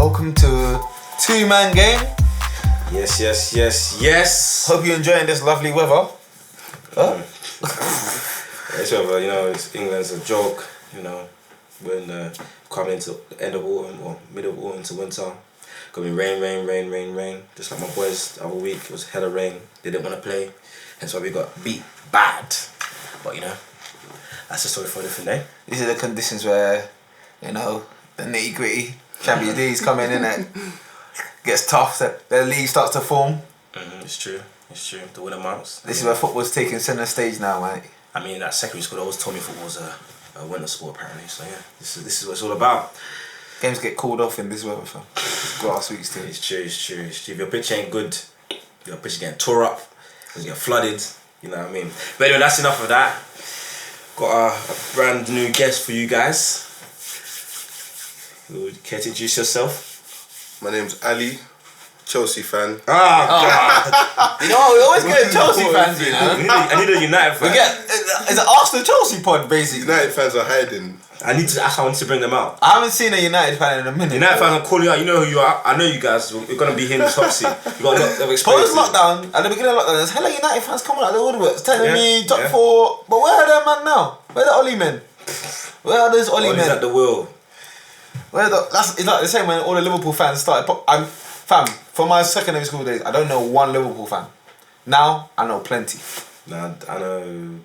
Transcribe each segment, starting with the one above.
welcome to Two-Man Game. Yes. Hope you're enjoying this lovely weather. It's weather, it's England's a joke, when coming into the end of autumn or mid of autumn to winter. Gonna be rain. Just like my boys the other week, it was hella rain. They didn't want to play, hence why we got beat bad. But that's a story for a different day. These are the conditions where, the nitty gritty Champions League's coming in, it gets tough, so the league starts to form. It's true. The winter months. This is where football's taking centre stage now, mate. I mean, that secondary school always told me football was a winter sport apparently. So yeah, this is what it's all about. Games get called off in this weather, fam. It's grassroots team. It's true. If your pitch ain't good, your pitch is getting tore up, it's getting flooded. You know what I mean? But anyway, that's enough of that. Got a brand new guest for you guys. Would you care to introduce yourself? My name's Ali, Chelsea fan. We always get Chelsea fans, I need a United fan. It's an Arsenal-Chelsea pod, basically. United fans are hiding. I want to bring them out. I haven't seen a United fan in a minute. United fans, I'm calling you out. You know who you are. I know you guys. We're gonna be here in the top seat. You got a lot of experience. Post lockdown, at the beginning of lockdown, there's hella United fans coming out of the woodworks telling me top 4. But where are them man now? Where are the Ollie men? Where are those Ollie men? At the wheel. It's like the same when all the Liverpool fans started. From my secondary school days, I don't know one Liverpool fan. Now I know plenty. Nah, I know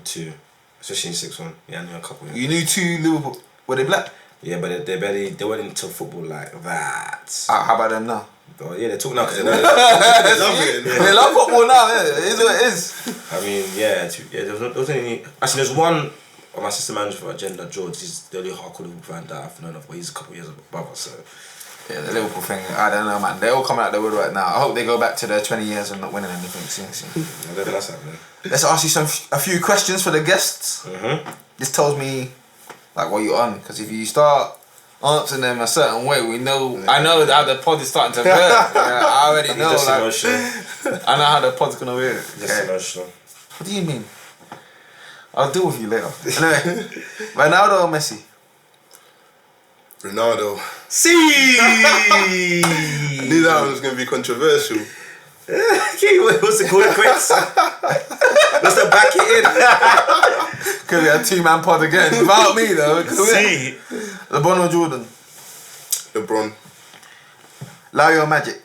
2, especially in 6-1. Yeah, I knew a couple. You knew 2 Liverpool. Were they black? Yeah, but they weren't into football like that. How about them now? Oh, yeah, they talk now because they know. They love football now. Yeah. It is what it is. I mean, there wasn't any. Actually, there's one. My assistant manager for Agenda, George, he's the only hardcore Liverpool fan that I've known of, but he's a couple of years above us, so. Yeah, the Liverpool thing, I don't know, man. They're all coming out the wood right now. I hope they go back to their 20 years and not winning anything soon. That's happening. Let's ask you a few questions for the guests. This tells me what you're on, because if you start answering them a certain way, I know how the pod is starting to burn. I already know. I know how the pod's gonna be. Just emotional. What do you mean? I'll deal with you later. Anyway, Ronaldo or Messi? Ronaldo. See. I knew that one was going to be controversial. What's the call quits? Let's back it in. Could be a 2-man pod again without me though. See. LeBron or Jordan? LeBron. Larry or Magic?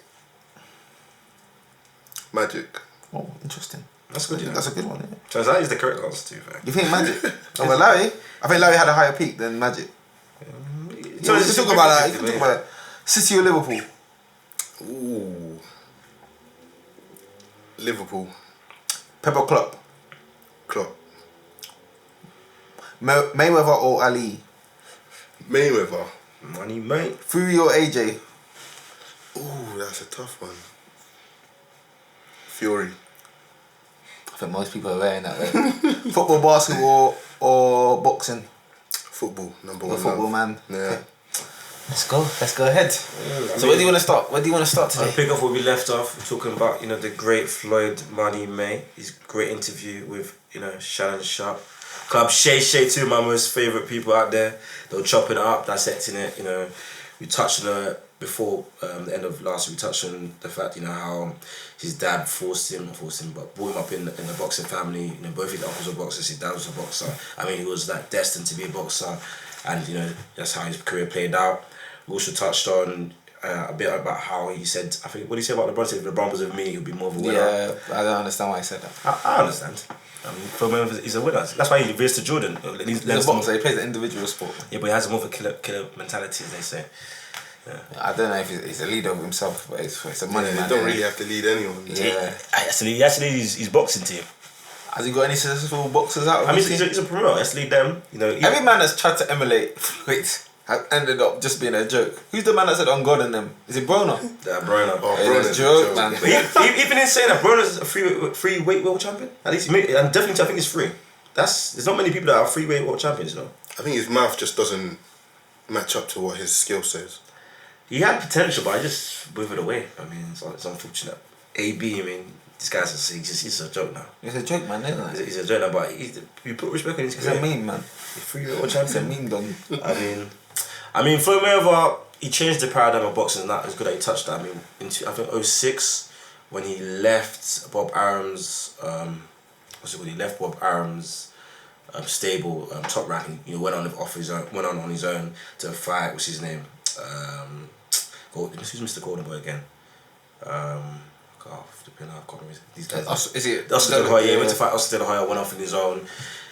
Magic. Oh, interesting. That's good. That's a good one. Yeah. So that is the correct answer too, man. You think Magic? Well, Larry. I think Larry had a higher peak than Magic. So let's talk about that. City or Liverpool? Ooh. Liverpool. Pep or Klopp? Klopp. Mayweather or Ali? Mayweather. Money, mate. Fury or AJ? Ooh, that's a tough one. Fury. I think most people are wearing that way. Football, basketball or boxing? Football, number 1. Football, man. Yeah. Okay. Let's go ahead. So where do you want to start? Where do you want to start today? I'll pick up where we left off, talking about, the great Floyd May. His great interview with, Shannon Sharp. Club Shay too, my most favourite people out there. They were chopping it up, dissecting it, We touched on it before the end of last week. We touched on the fact, how his dad but brought him up in the boxing family. Both his uncles were boxers, his dad was a boxer. I mean, he was destined to be a boxer, and that's how his career played out. We also touched on a bit about how he said, I think, what did he say about LeBron? If LeBron was with me, he'd be more of a winner. Yeah, I don't understand why he said that. I understand. For him, he's a winner. That's why he veers to Jordan. He's a boxer, he plays the individual sport. Yeah, but he has more of a killer mentality, as they say. Yeah. I don't know if he's a leader of himself, but it's a money man. You don't really have to lead anyone. Yeah. He actually leads his boxing team. Has he got any successful boxers out of his team? He's a promoter. He has to lead them. Every man that's tried to emulate Floyd has ended up just being a joke. Who's the man that said on God and them? Is it Broner? Yeah, Broner. Broner's a joke, man. But even in saying that, Broner's a free weight world champion. At least, and definitely, I think it's free. There's not many people that are free weight world champions, though. I think his mouth just doesn't match up to what his skill says. He had potential, but I just withered away. I mean, it's unfortunate. AB, this guy's he's a joke now. He's a joke, man, isn't it? He's a joke now, but you put respect on his career. He's a meme, man. He's free world champion. He's a meme done. I mean, Floyd Mayweather, he changed the paradigm of boxing, and that is good that he touched that. I mean, I think 2006 when he left Bob Arum's he left Bob Arum's stable, Top Rank, and went on on his own to fight. What's his name? Who's Mr. Golden Boy again? I can't remember these guys. Is it Austin De La Hoya? He went to fight Austin De La Hoya, went off on his own,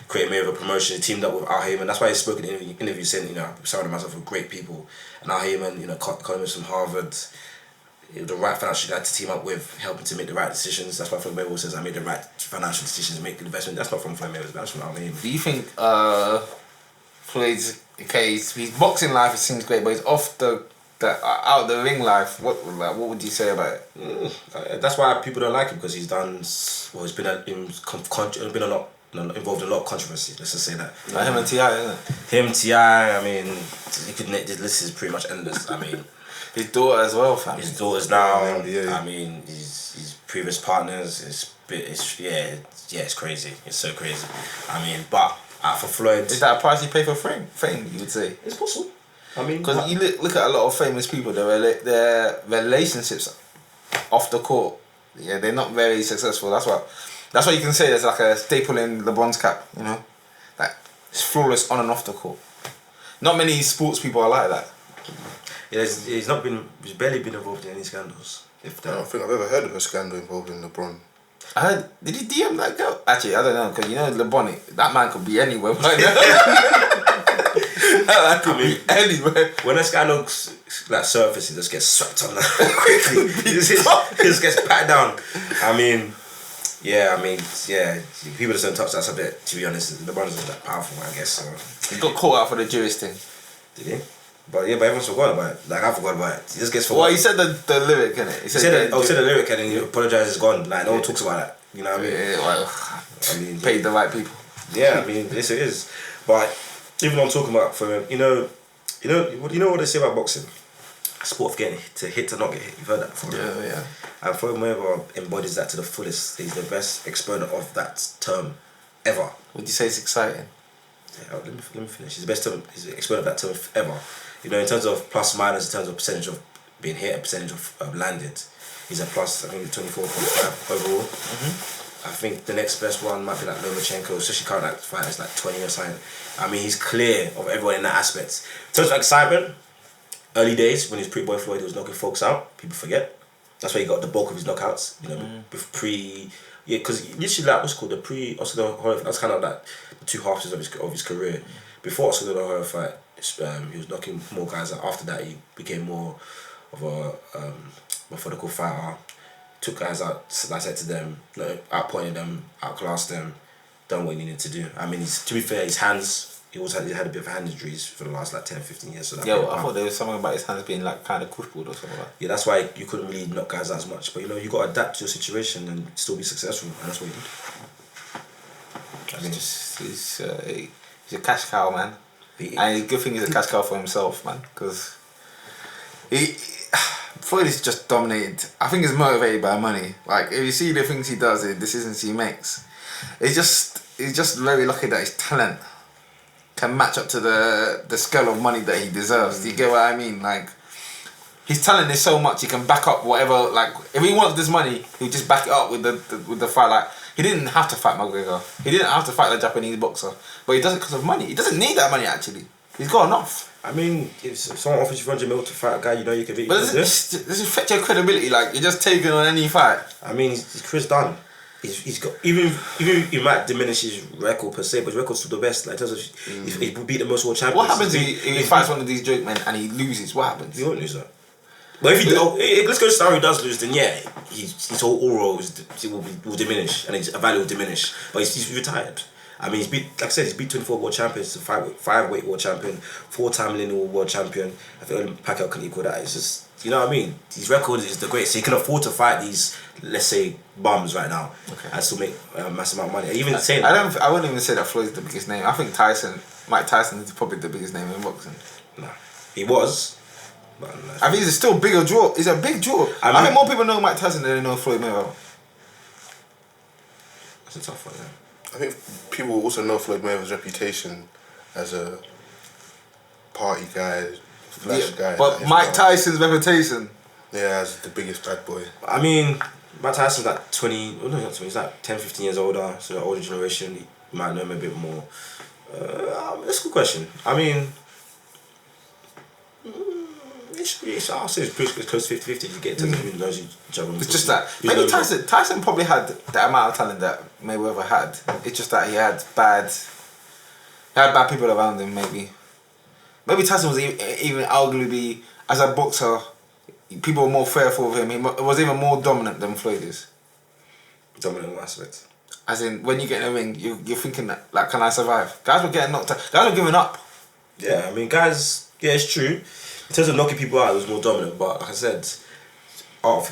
created maybe a promotion, teamed up with Al Heyman. That's why he spoke in the interview saying, I surrounded myself with great people. And Al Heyman, economist from Harvard, the right financial guy to team up with, helping to make the right decisions. That's why Floyd Mayweather says, I made the right financial decisions to make the investment. That's not from Floyd Mayweather, that's from Al Heyman. Do you think Floyd's case, his boxing life, it seems great, but he's off out of the ring life, what would you say about it? That's why people don't like him, because he's done, he's been involved in a lot of controversy, let's just say that. Like him and T.I., isn't it? Him, T.I., I mean, the list is pretty much endless. I mean, his daughter as well, fam. His daughters now, I mean, his previous partners, it's crazy. It's so crazy. I mean, but for Floyd... Is that a price you pay for fame, you would say? It's possible. I mean... Because you look at a lot of famous people, their relationships off the court, they're not very successful. That's why you can say there's like a staple in LeBron's cap, Like, it's flawless on and off the court. Not many sports people are like that. Yeah, he's barely been involved in any scandals. I don't think I've ever heard of a scandal involving LeBron. I heard, did he DM that girl? Actually, I don't know, because LeBron, that man could be anywhere right now. That could be anywhere. When a scandal surfaces, he just gets swept on quickly. He just gets patted down. I mean, people just don't touch that subject, to be honest. LeBron isn't that powerful, I guess. So. He got caught out for the Jewish thing. Did he? But everyone's forgotten about it. Like, I forgot about it. He just gets forgotten. Well, he said the lyric, innit? He said the lyric and then he apologised, it's gone. Like, no one talks about that. You know what I mean? I mean, paid the right people. Yeah, I mean, yes it is. But even though I'm talking about for him, you know what they say about boxing? A sport of getting hit to not get hit. You've heard that before. Yeah. And Floyd Mayweather embodies that to the fullest. He's the best exponent of that term ever. Would you say it's exciting? Yeah, let me finish. He's the best term. He's the exponent of that term ever. In terms of plus minus, in terms of percentage of being hit, percentage of landed, he's a plus. I think 24.5 overall. I think the next best one might be like Lomachenko, especially current fighters like 20 or something. I mean, he's clear of everyone in that aspect. In terms of excitement, early days when he was Pretty Boy Floyd, he was knocking folks out. People forget. That's why he got the bulk of his knockouts. Because literally like what's called the pre-Oscar De La Hoya. That's kind of like the two halves of his career. Before Oscar De La Hoya fight, he was knocking more guys out. After that, he became more of a methodical fighter. Took guys out, like I said to them, outpointed them, outclassed them, done what he needed to do. I mean, to be fair, his hands, he had a bit of hand injuries for the last 10-15 years. So I thought there was something about his hands being like kind of crippled or something like that. Yeah, that's why you couldn't really knock guys out as much. But you got to adapt to your situation and still be successful, and that's what he did. I mean, he's a cash cow, man. And the good thing he's a cash cow for himself, man, because Floyd is just dominated. I think he's motivated by money. Like, if you see the things he does, the decisions he makes, he's just very lucky that his talent can match up to the scale of money that he deserves. Do you get what I mean? Like, his talent is so much, he can back up whatever. Like, if he wants this money, he'll just back it up with the fight. Like, he didn't have to fight McGregor. He didn't have to fight the Japanese boxer. But he does it because of money. He doesn't need that money, actually. He's got enough. I mean, if someone offers you 400 mil to fight a guy, you can beat. But does it affect your credibility? Like, you're just taking on any fight. I mean, his career's done. He's got even he might diminish his record per se, but his record's still the best. Like, in terms of he beat the most world champions. What happens if he fights one of these joke men and he loses? What happens? He won't lose that. But if let's go to Star, he does lose, then yeah, his whole aura will diminish and his value will diminish. But he's retired. I mean, he's beat 24 world champions, five-weight world champion, 4-time lineal world champion. I think only Pacquiao can equal that. It's just, you know what I mean? His record is the greatest. So he can afford to fight these, let's say, bums right now, and still make a massive amount of money. Even saying I wouldn't even say that Floyd's the biggest name. I think Mike Tyson is probably the biggest name in boxing. No, he was. But I think he's still bigger draw. He's a big draw. I think more people know Mike Tyson than they know Floyd Mayweather. That's a tough one, yeah. I think people also know Floyd Mayweather's reputation as a party guy, flash guy. But Mike Tyson's reputation. Yeah, as the biggest bad boy. I mean, Mike Tyson's like 20, well, no, not 20, he's like 10, 15 years older, so the older generation might know him a bit more. That's a good question. I mean, I'll say it's pretty close to 50-50 if you get to who knows each other. It's just that maybe Tyson probably had the amount of talent that Mayweather had. It's just that he had bad people around him. Maybe Tyson was even arguably as a boxer, people were more fearful of him. He was even more dominant than Floyd is. Dominant in what aspect? As in, when you get in the ring, you're thinking that, like, can I survive? Guys were getting knocked out. Guys were giving up. Yeah, I mean, guys, yeah, it's true. In terms of knocking people out, it was more dominant. But like I said,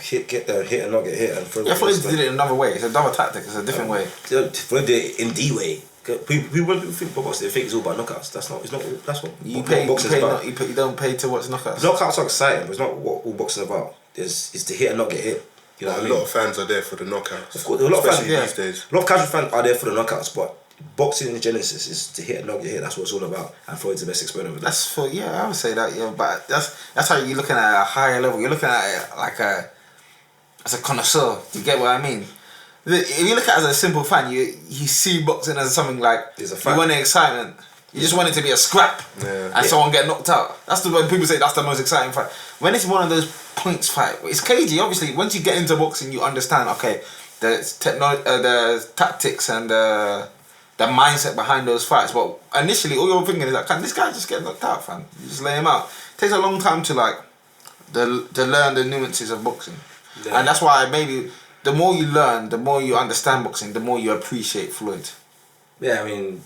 hit and not get hit. And Floyd did it another way. It's another tactic. It's a different way. Floyd did it in the way. People think boxing, they think it's all about knockouts. That's not. It's not. That's what you don't pay to watch knockouts. Knockouts are exciting, but it's not what all boxing is about. It's to hit and not get hit. You know what I mean? A lot of fans are there for the knockouts. Of course, a lot of fans these days. A lot of casual fans are there for the knockouts, but boxing in genesis is to hit and not get hit. That's what it's all about. And Floyd's the best exponent of that. I would say that. Yeah, but that's how you're looking at a higher level. You're looking at it like as a connoisseur. You get what I mean? If you look at it as a simple fan, you see boxing as something like you want the excitement. You just want it to be a scrap and someone get knocked out. That's when people say that's the most exciting fight. When it's one of those points fight, it's cagey. Obviously, once you get into boxing, you understand. Okay, the tactics and the mindset behind those fights. But initially, all you're thinking is like, can this guy just get knocked out, fam? You just lay him out. It takes a long time to learn the nuances of boxing, and that's why maybe the more you learn, the more you understand boxing, the more you appreciate Floyd. Yeah, I mean,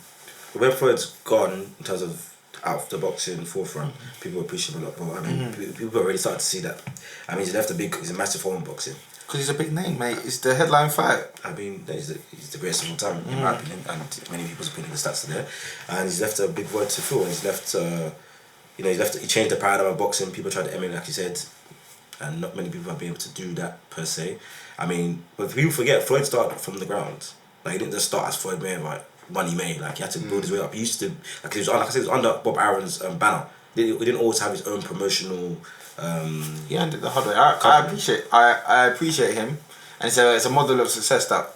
when Floyd's gone in terms of out of the boxing forefront, people appreciate him a lot more. I mean, people already started to see that. I mean, he's a massive form in boxing. Because he's a big name, mate. It's the headline fight. I mean, he's the greatest of all time, in my opinion, and many people's opinion. The stats are there, and he's left a big void to fill. And he changed the paradigm of boxing. People tried to emulate, like you said, and not many people have been able to do that per se. I mean, but people forget Floyd started from the ground. Like, he didn't just start as Floyd Mayweather, like Money May. Like, he had to build his way up. He used to, he was under Bob Aaron's banner. He didn't always have his own promotional. He ended the hard way. I appreciate him, and it's a model of success that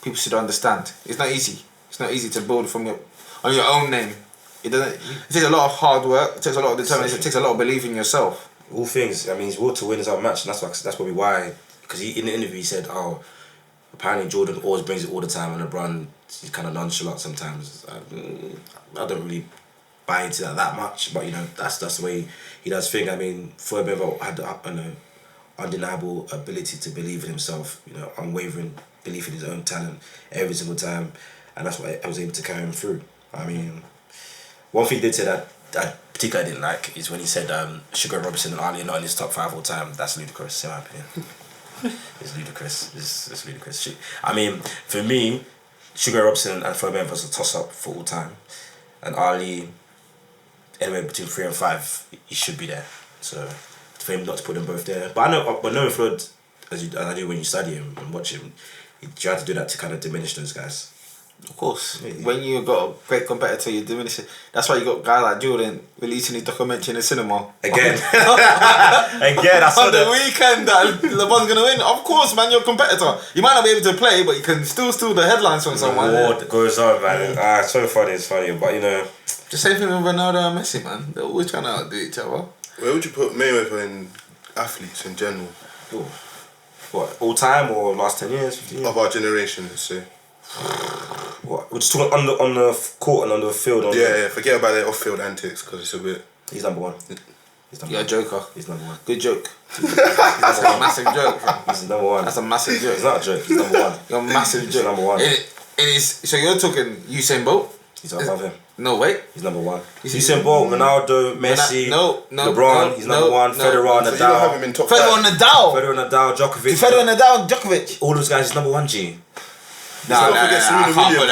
people should understand. It's not easy. It's not easy to build on your own name. It takes a lot of hard work. It takes a lot of determination. It takes a lot of belief in yourself. All things. I mean, he's will to win his own match, and that's probably why. Because in the interview he said, "Oh, apparently Jordan always brings it all the time, and LeBron he's kind of nonchalant sometimes." I don't really buy into that much, but that's the way he does things. I mean, Floyd Mayweather had the undeniable ability to believe in himself, unwavering belief in his own talent every single time, and that's why I was able to carry him through. I mean, one thing he did say that I particularly didn't like is when he said Sugar Ray Robinson and Ali are not in his top 5 all time. That's ludicrous, in my opinion. It's ludicrous. It's ludicrous shit. I mean, for me, Sugar Ray Robinson and Floyd Mayweather was a toss-up for all time, and Ali, anywhere between 3 and 5, he should be there. So for him not to put them both there, but knowing Floyd as I do when you study him and watch him, he tried to do that to kind of diminish those guys. Of course, when you got a great competitor, you diminish it. That's why you got guys like Jordan releasing his documentary in the cinema. Again, I saw on the weekend that LeBron's gonna win. Of course, man, you're a competitor. You might not be able to play, but you can still steal the headlines from someone. What goes on, man? It's so funny. It's funny, but the same thing with Ronaldo and Messi, man. They're always trying to outdo each other. Where would you put Mayweather in athletes in general? Ooh. What, all time or last 10 years, 15 years? Of our generation, let's say. What? We're just talking on the court and on the field. Yeah, forget about the off-field antics because it's a bit. He's number one. You're a joker. He's number one. Good joke. That's a massive joke. He's number one. That's a massive joke. It's not a joke. He's number one. You're a massive joke. He's number one. So you're talking Usain Bolt? He's above him. No, wait. He's number one. Usain Bolt, Ronaldo, Messi, LeBron. He's number one. Federer, Nadal. You don't have him in top 5. Federer, Nadal, Djokovic. All those guys. He's number one. G.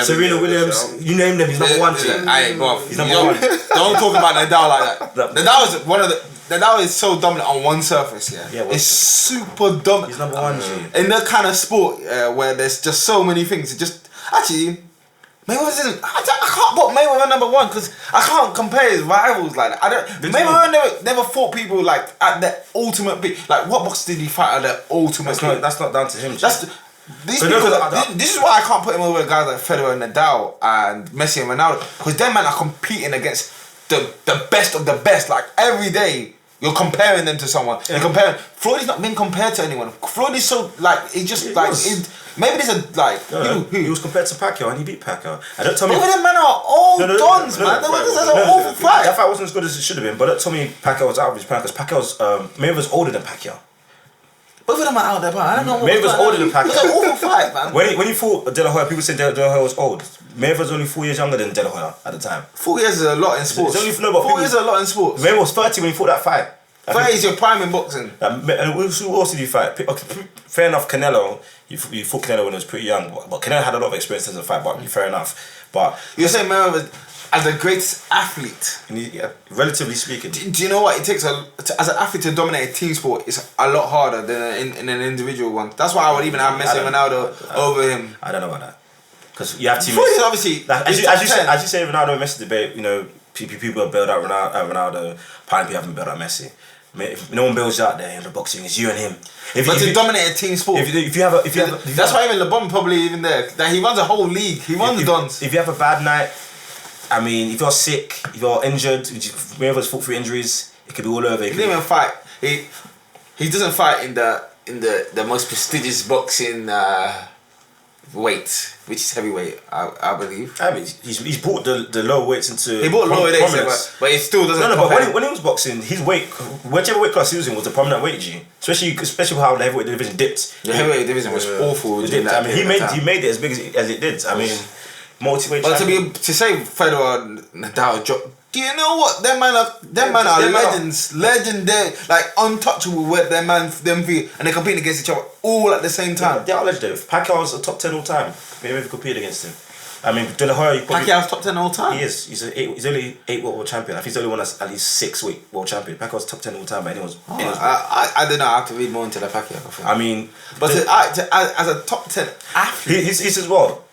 Serena Williams. You name them. He's number one. G. He's number one. Don't talk about Nadal like that. Nadal is one of the. Nadal is so dominant on one surface. It's super dominant. He's number one. G. In that kind of sport where there's just so many things. Actually, Mayweather isn't. I can't put Mayweather number one because I can't compare his rivals like that. Mayweather never fought people like at the ultimate peak. Like what box did he fight at the ultimate peak? That's not down to him. This is why I can't put him over guys like Federer and Nadal and Messi and Ronaldo because them man are competing against the best of the best. Like every day you're comparing them to someone. You're comparing. Floyd is not being compared to anyone. Floyd is so like he just maybe there's a like he was compared to Pacquiao and he beat Pacquiao. And don't tell me them men are all dons, man. This is an awful fight. That fight wasn't as good as it should have been. But don't tell me Pacquiao was out of his prime because Pacquiao's Mayweather's older than Pacquiao. Both of them are out there, man. I don't know. Mayweather's older than Pacquiao. It was an awful fight, man. When he fought De La Hoya, people said De La Hoya was old. Mayweather's only 4 years younger than De La Hoya at the time. 4 years is a lot in sports. It's only 4 years is a lot in sports. Mayweather was 30 when he fought that fight. 30 is your prime in boxing. And who else did he fight? Fair enough, Canelo. You fought Canelo when he was pretty young, but Canelo had a lot of experience as a fight. But fair enough. But you're saying Mayweather as the greatest athlete, relatively speaking. Do you know what it takes as an athlete to dominate a team sport? It's a lot harder than in an individual one. That's why I would even have Messi and Ronaldo over him. I don't know about that because you have teammates. Floyd is obviously like, as you say, Ronaldo and Messi debate. You know, people have built out Ronaldo. Apparently, haven't built out Messi. If no one builds out there in the boxing, it's you and him. To dominate a team sport. If you have that's why even LeBron probably even there. Like he runs a whole league. He runs the dons. If you have a bad night, I mean, if you're sick, if you're injured, whoever's fought through injuries, it could be all over. He didn't even fight. He doesn't fight in the most prestigious boxing weight, which is heavyweight, I believe. I mean, he's brought the lower weights into. He brought lower weights, but it still doesn't. No, but when he was boxing, his weight, whichever weight class he was in, was a prominent weight. Especially how the heavyweight division dipped. The heavyweight division was awful. It dipped. I mean, he made it as big as it did. I mean, multi-weight. But to say Federer, Nadal, do you know what? Them man are legends, legendary, like untouchable. Where them feel, and they're competing against each other all at the same time. They are legendary. Pacquiao's a top 10 all time. Maybe if you compete against him. I mean, De La Hoya. Pacquiao's top 10 all time. He is. He's only 8 world champion. I think he's the only one that's at least 6 world champion. Pacquiao's top 10 all time. But anyone's. I don't know. I have to read more into the Pacquiao. I mean, but as a top 10 athlete, he's as well.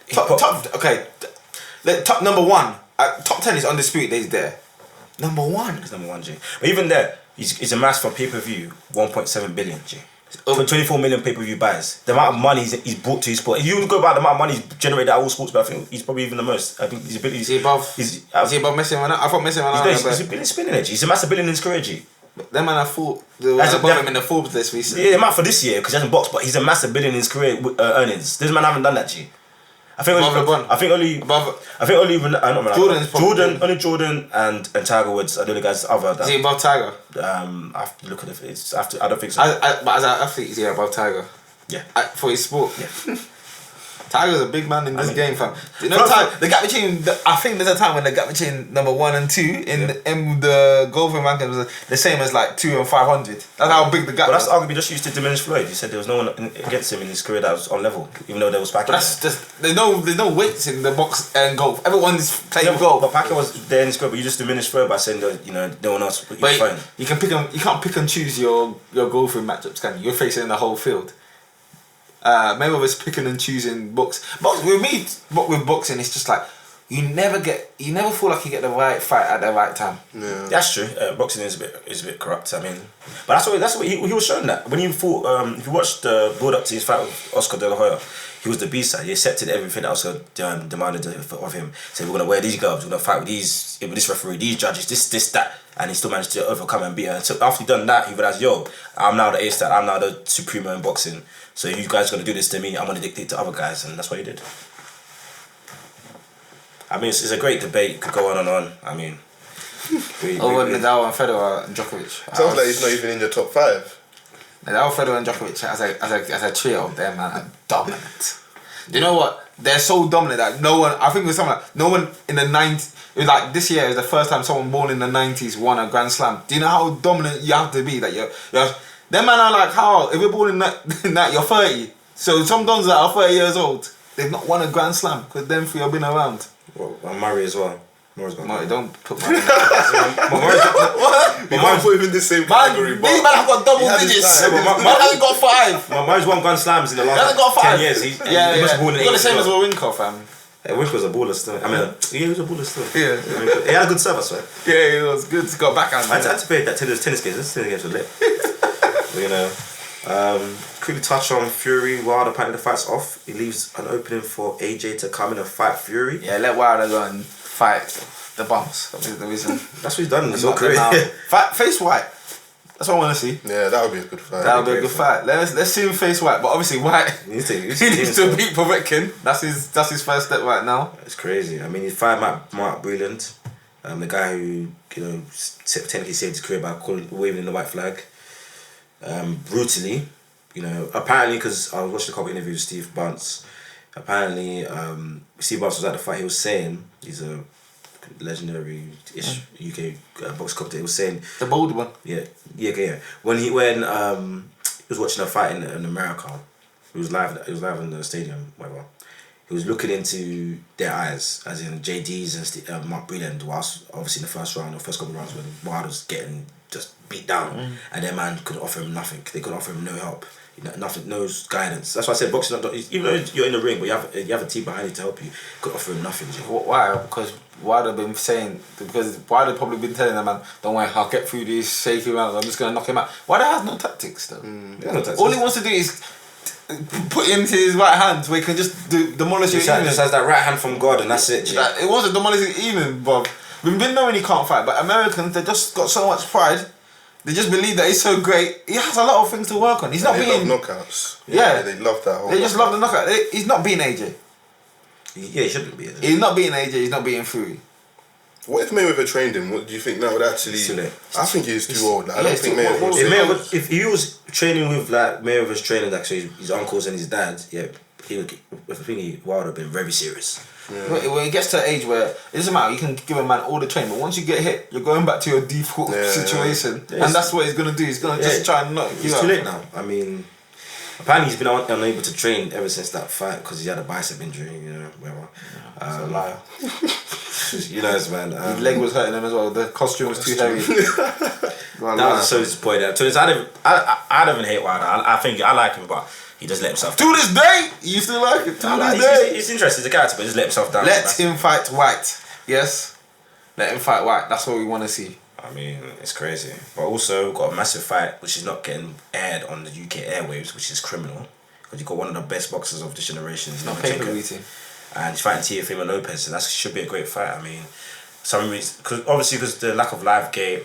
Top number one. Top 10 is undisputed. He's there. Number one. He's number one, G. But even there, he's amassed from pay-per-view 1.7 billion, G. Over 24 million pay-per-view buys. The amount of money he's brought to his sport. If you go about the amount of money he's generated at all sports, but I think he's probably even the most. I think his ability. Is he above Messi? I thought Messi went out. He's a billion spinning it, G. He's amassed $1 billion in his career, G. That man, I thought above him in the Forbes list recently. Yeah, not for this year because he hasn't boxed, but he's amassed $1 billion in his career earnings. This man haven't done that, G. I think only Jordan and Tiger Woods are the only guys other. Is he above Tiger? I have to look at it. I don't think so. But as an athlete, is he above Tiger? Yeah. For his sport. Yeah. Tiger's a big man in this game, fam. You know, the gap between I think there's a time when the gap between number 1 and 2 in the golfing rankings was the same as like 2 and 500. That's how big the gap. Well, that's arguably just used to diminish Floyd. He said there was no one against him in his career that was on level, even though there was Pacquiao. That's just there's no weights in the box and golf. Everyone's playing golf. But Pacquiao was there in his career, but you just diminished Floyd by saying that no one else. But you can't pick and choose your golfing matchups, can you? You're facing the whole field. Maybe I was picking and choosing books. But with me, with boxing, it's just like you never feel like you get the right fight at the right time. Yeah. That's true. Boxing is a bit corrupt. I mean, but that's what he was showing that when you fought. If you watched the build up to his fight with Oscar De La Hoya, he was the B-side. He accepted everything that Oscar demanded of him. He said, we're gonna wear these gloves. We're gonna fight with this referee, these judges, this that. And he still managed to overcome and beat her. And so after he done that, he realized, yo, I'm now the A-star. I'm now the supremo in boxing. So you guys are gonna do this to me. I'm gonna dictate to other guys, and that's what he did. I mean, it's a great debate. It could go on and on. I mean, over Nadal and Federer and Djokovic. Sounds like he's not even in your top 5. Nadal, Federer, and Djokovic as a trio, them man are dominant. You know what? They're so dominant that no one. I think it was something like no one in the 90s. It was like this year is the first time someone born in the 90s won a Grand Slam. Do you know how dominant you have to be? That you're them man are like how if you're born in that you're 30. So some dons that are 30 years old, they've not won a Grand Slam because them three have been around. Well, and Murray as well. Murray, don't put Murray. We can't put him in the same category. These men have got double digits. Man hasn't got 5. Murray's won Grand Slams in the last 10 years. He must have won the same as Wawrinka, fam. Wink was a baller still. I mean, he was a baller still. Yeah. He had a good serve, I swear. Yeah, it was good. Got back on. I had to play that tennis games. Those tennis games were lit. But, you know, quickly touch on Fury. Wilder apparently the fight's off. He leaves an opening for AJ to come in and fight Fury. Yeah, let Wilder go and fight the bumps. That's the reason. That's what he's done in his whole career. Face White. That's what I want to see. Yeah, that would be a good fight. That would be a good fight. Let's see him face White, but obviously White He needs to beat Povetkin. That's his first step right now. It's crazy. I mean, he fired Mark Breland, the guy who technically saved his career by waving the white flag, brutally. You know, apparently because I was watching a couple of interviews with Steve Bunce. Apparently, Steve Bunce was at the fight. He was saying he's a legendary-ish UK box commentator. He was saying the bold one. Yeah. When he was watching a fight in America, he was live in the stadium, whatever. He was looking into their eyes, as in JD's and Mark Breland, whilst obviously in the first round or first couple of rounds when Wilder was getting just beat down, and their man couldn't offer him nothing. They couldn't offer him no help. You know, nothing, no guidance. That's why I said boxing. Even though you're in the ring, but you have a team behind you to help you. Could offer him nothing. Why? Because Wilder been saying Wilder probably been telling them, man, don't worry, I'll get through this, shake him out. I'm just gonna knock him out. Wilder has no tactics though. No tactics. All he wants to do is put into his right hand where he can just demolish it. Just has that right hand from God, and that's it. It wasn't demolishing even, but we've been knowing he can't fight. But Americans, they just got so much pride. They just believe that he's so great. He has a lot of things to work on. He's not being love knockouts. Yeah, they love that whole. They just love the knockout. He's not beating AJ. Yeah, he shouldn't be. He's not beating AJ. He's not beating Fury. What if Mayweather trained him? What do you think that would actually? It's too late. I think he's too old. I don't think Mayweather. If he was training with like Mayweather's training, like so his uncles and his dad, yeah, he would. I think Wilder would have been very serious. Yeah. When it gets to an age where it doesn't matter, you can give a man all the training, but once you get hit, you're going back to your default situation, and that's what he's gonna do. He's gonna just try and knock you out. It's too late now. I mean, apparently he's been unable to train ever since that fight because he had a bicep injury. You know, whatever. He's a liar. You know, man. His leg was hurting him as well. The costume was too heavy. That was so disappointing. I don't even hate Wilder. I think I like him, but he does let himself down. To this day, you still like him. To this day, he's interesting. He's a character, but he just let himself down. Let him fight White. Yes, let him fight White. That's what we want to see. I mean, it's crazy. But also, we've got a massive fight which is not getting aired on the UK airwaves, which is criminal. Because you've got one of the best boxers of this generation. It's not pay-per-view team. And he's fighting Teofimo Lopez, and that should be a great fight. I mean, because the lack of live gate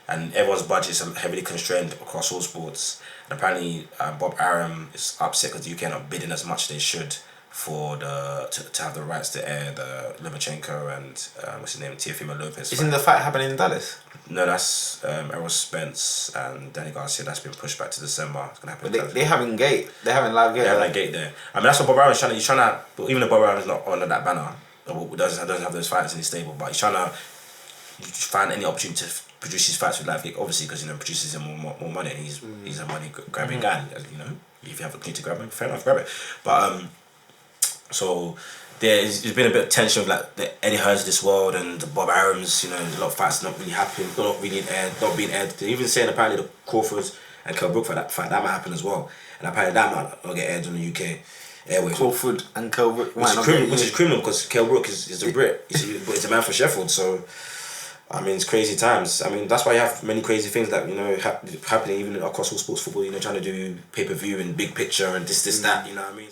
and everyone's budgets are heavily constrained across all sports. And apparently, Bob Arum is upset because the UK are not bidding as much as they should for to have the rights to air the Lomachenko and what's his name, Teofimo Lopez. Isn't the fight happening in Dallas? No, that's Errol Spence and Danny Garcia. That's been pushed back to December. It's gonna happen. But they having gate. They having live gate. They have that gate there. I mean, that's what Bob Arum is trying to. He's trying to. But even though Bob Arum is not under that banner, or doesn't have those fighters in his stable, but he's trying to find any opportunity to produce his fights with live gate. Obviously, because produces him more money, and he's a money grabbing guy. You know, if you have a need to grab him, fair enough, grab it. But so. There's been a bit of tension with like the Eddie Hearns of this world and the Bob Arums, you know, a lot of fights not really happening, not being aired. They're even saying apparently the Crawfords and Kell Brook fight that might happen as well. And apparently that might not get aired on the UK airways. Crawford and Kell Brook which is criminal because Kell Brook is a Brit. He's a man for Sheffield, so I mean it's crazy times. I mean that's why you have many crazy things that, you know, happening even across all sports football, you know, trying to do pay-per-view and big picture and this, that, you know what I mean?